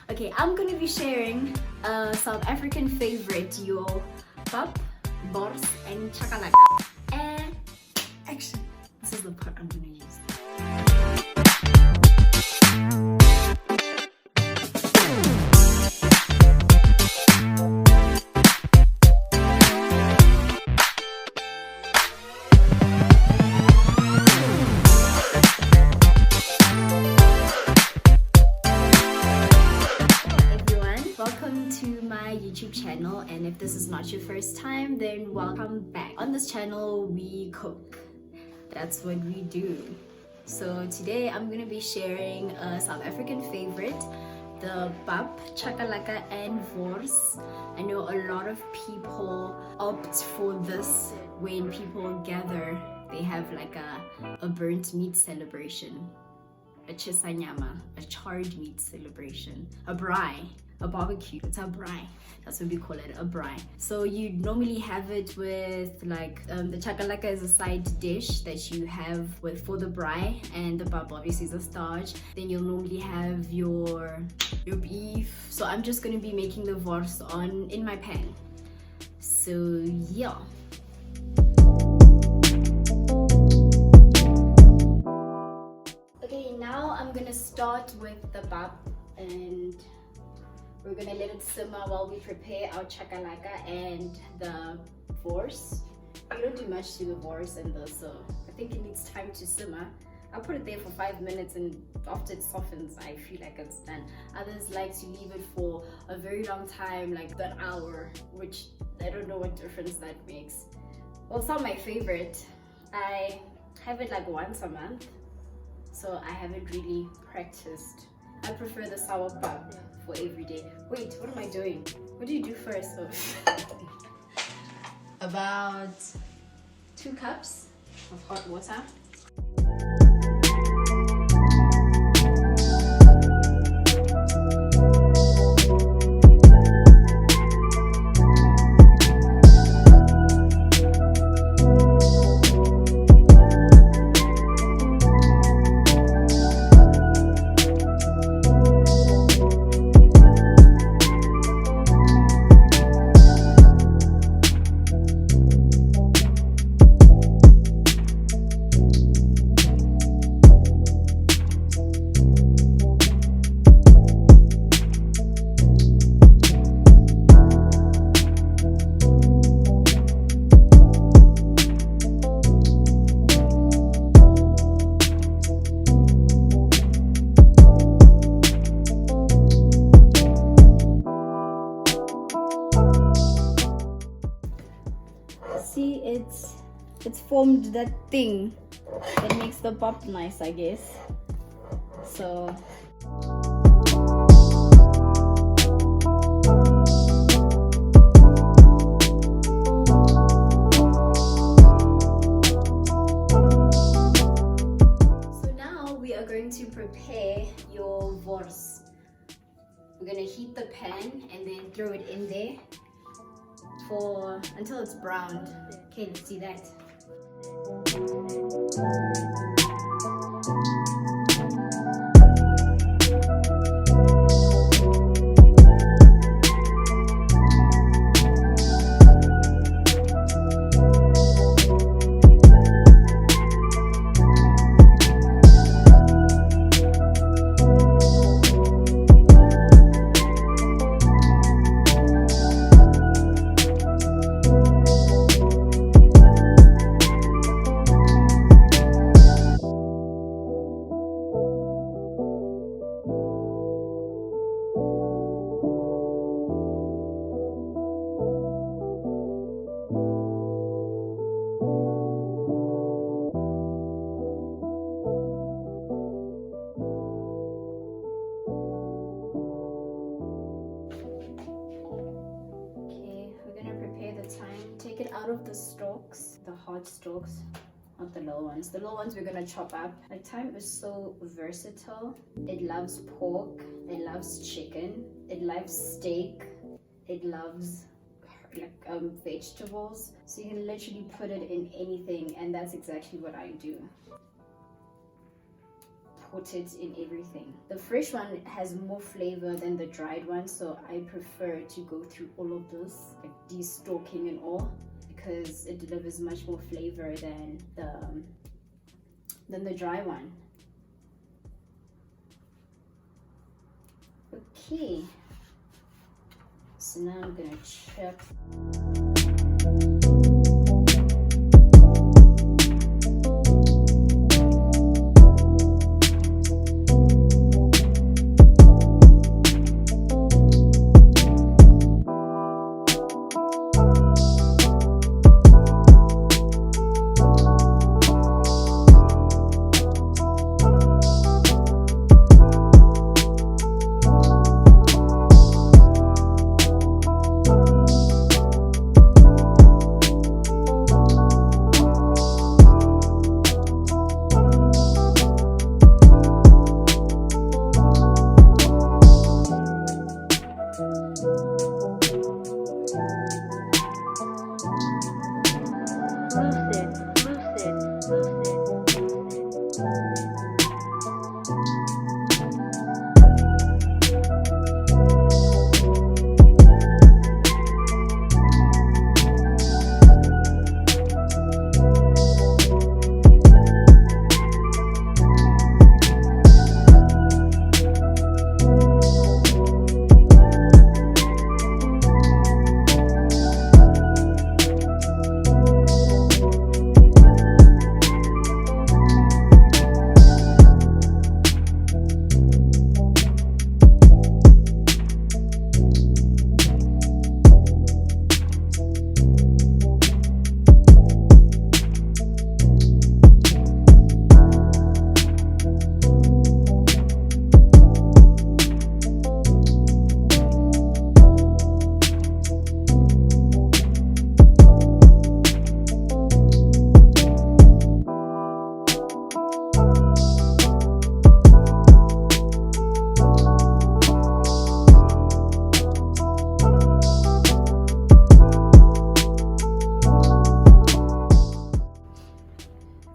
Okay, I'm gonna be sharing a South African favorite, your PAP, WORS, and Chakalaka. And action. This is the part I'm gonna use. Welcome to my YouTube channel, and if this is not your first time, then welcome back. On this channel we cook. That's what we do. So today I'm going to be sharing a South African favorite, the PAP, Chakalaka, and WORS. I know a lot of people opt for this when people gather. They have like a burnt meat celebration, a chisanyama, a charred meat celebration, a braai, a barbecue. It's a braai. That's what we call it, a braai. So you normally have it with like the chakalaka is a side dish that you have with for the braai, and the PAP obviously is a starch. Then you'll normally have your beef. So I'm just going to be making the wors in my pan. So yeah. Okay, now I'm gonna start with the PAP, and we're gonna let it simmer while we prepare our chakalaka and the wors. We don't do much to the wors and this, so I think it needs time to simmer. I'll put it there for 5 minutes, and after it softens, I feel like it's done. Others like to leave it for a very long time, like an hour, which I don't know what difference that makes. Well, it's not my favorite. I have it like once a month, so I haven't really practiced. I prefer the sour PAP for every day. Wait, what am I doing? What do you do first? Oh. About 2 cups of hot water. See, it's formed that thing that makes the PAP nice, I guess. So now we are going to prepare your wors. We're gonna heat the pan and then throw it in there until it's browned. Okay, let's see that. Take it out of the stalks, the hard stalks, not the little ones. The little ones we're gonna chop up. Like, thyme is so versatile. It loves pork, it loves chicken, it loves steak, it loves like vegetables. So you can literally put it in anything, and that's exactly what I do. put it in everything. The fresh one has more flavor than the dried one, so I prefer to go through all of this, like de-stalking and all, because it delivers much more flavor than the dry one. Okay, so now I'm gonna check.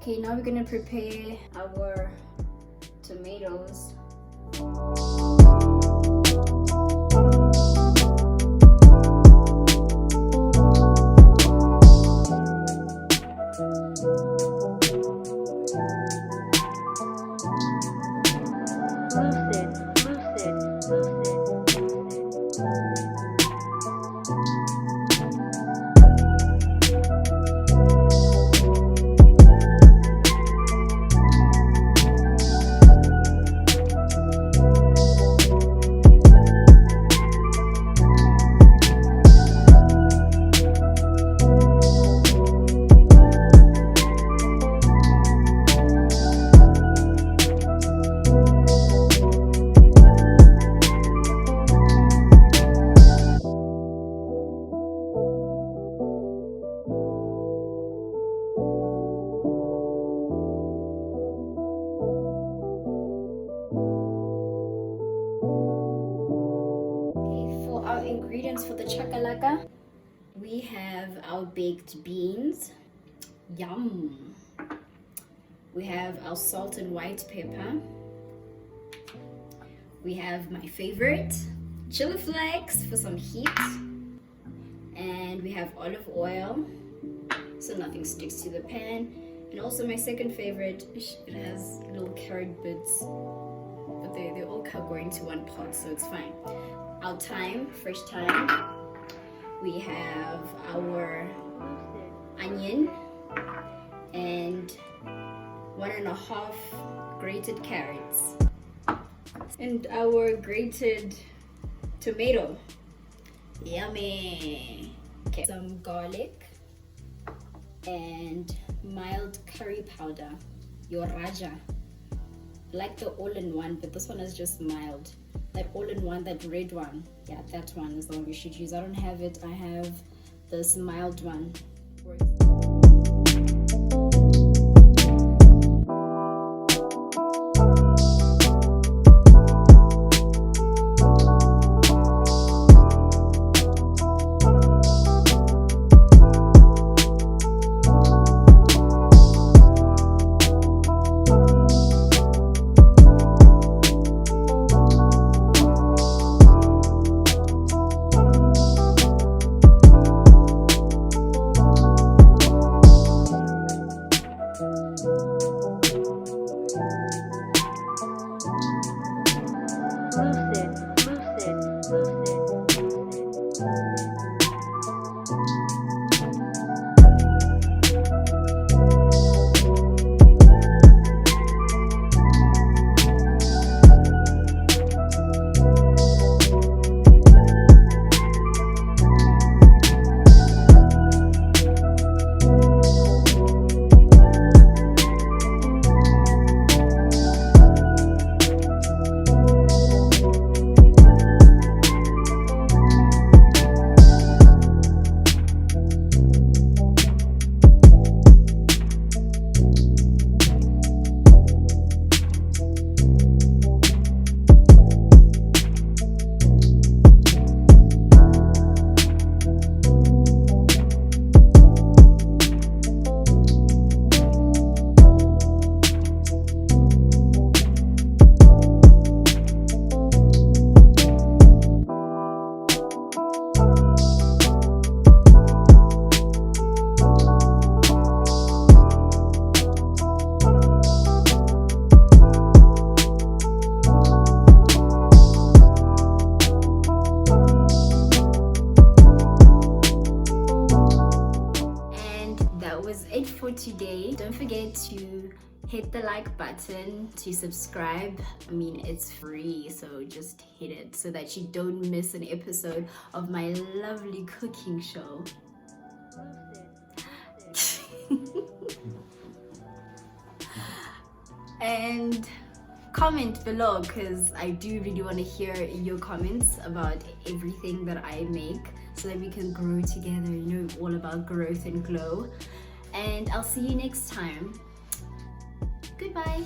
Okay, now we're gonna prepare our tomatoes. Our ingredients for the chakalaka: we have our baked beans, yum. We have our salt and white pepper. We have my favorite, chili flakes for some heat, and we have olive oil so nothing sticks to the pan, and also my second favorite, it has little carrot bits, but they all go into one pot, so it's fine. Our thyme, fresh thyme. We have our onion and 1.5 grated carrots, and our grated tomato. Yummy. Okay, some garlic and mild curry powder, your raja. I like the all-in-one, but this one is just mild. That all-in-one, that red one, yeah, that one is the one we should use. I don't have it, I have this mild one. forget to hit the like button, to subscribe. I mean, it's free, so just hit it so that you don't miss an episode of my lovely cooking show. And comment below, because I do really want to hear your comments about everything that I make, so that we can grow together, you know, all about growth and glow. And I'll see you next time. Goodbye.